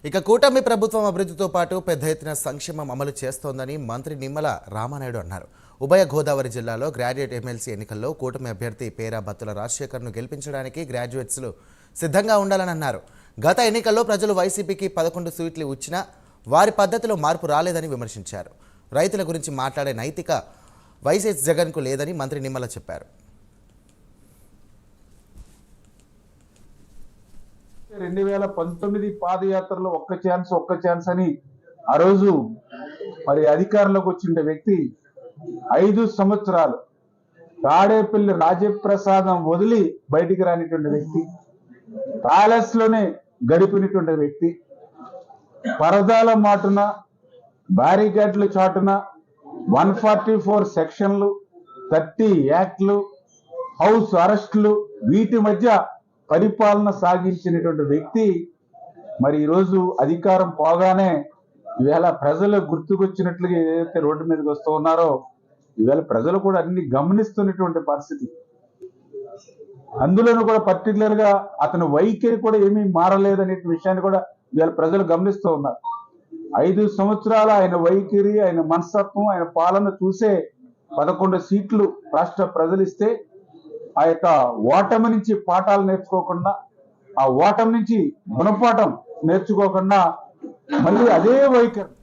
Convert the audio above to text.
ఇక కూటమి ప్రభుత్వం అభివృద్ధితో పాటు పెద్ద ఎత్తున సంక్షేమం అమలు చేస్తోందని మంత్రి నిమ్మల రామానాయుడు అన్నారు. ఉభయ గోదావరి జిల్లాలో గ్రాడ్యుయేట్ ఎమ్మెల్సీ ఎన్నికల్లో కూటమి అభ్యర్థి పేరా బత్తుల రాజశేఖర్ను గెలిపించడానికి గ్రాడ్యుయేట్స్లు సిద్ధంగా ఉండాలని అన్నారు. గత ఎన్నికల్లో ప్రజలు వైసీపీకి 11 సీట్లు ఇచ్చినా వారి పద్ధతిలో మార్పు రాలేదని విమర్శించారు. రైతుల గురించి మాట్లాడే నైతిక వైఎస్ జగన్కు లేదని మంత్రి నిమ్మల చెప్పారు. 2019 పాదయాత్రలో ఒక్క ఛాన్స్ అని ఆ రోజు మరి అధికారంలోకి వచ్చిన వ్యక్తి 5 సంవత్సరాలు తాడేపల్లి రాజప్రసాదం వదిలి బయటికి రానిటువంటి వ్యక్తి, ప్యాలెస్ లోనే గడిపినటువంటి వ్యక్తి, పరదాల మాటున బ్యారికేడ్ల చాటున 144 సెక్షన్లు, 30 యాక్ట్లు, హౌస్ అరెస్టులు, వీటి మధ్య పరిపాలన సాగించినటువంటి వ్యక్తి మరి ఈరోజు అధికారం పోగానే ఈవేళ ప్రజలు గుర్తుకొచ్చినట్లుగా ఏదైతే రోడ్డు మీదకి వస్తూ ఉన్నారో ఈవేళ ప్రజలు కూడా అన్ని గమనిస్తున్నటువంటి పరిస్థితి. అందులోనూ కూడా పర్టికులర్ గా అతని వైఖరి కూడా ఏమీ మారలేదనే విషయాన్ని కూడా ఈవేళ ప్రజలు గమనిస్తూ ఉన్నారు. 5 సంవత్సరాల ఆయన వైఖరి, ఆయన మనస్తత్వం, ఆయన పాలన చూసే 11 సీట్లు రాష్ట్ర ప్రజలు ఇస్తే ఆ యొక్క ఓటమి నుంచి పాఠాలు నేర్చుకోకుండా, ఆ ఓటమి నుంచి గుణపాఠం నేర్చుకోకుండా మళ్ళీ అదే వైఖరి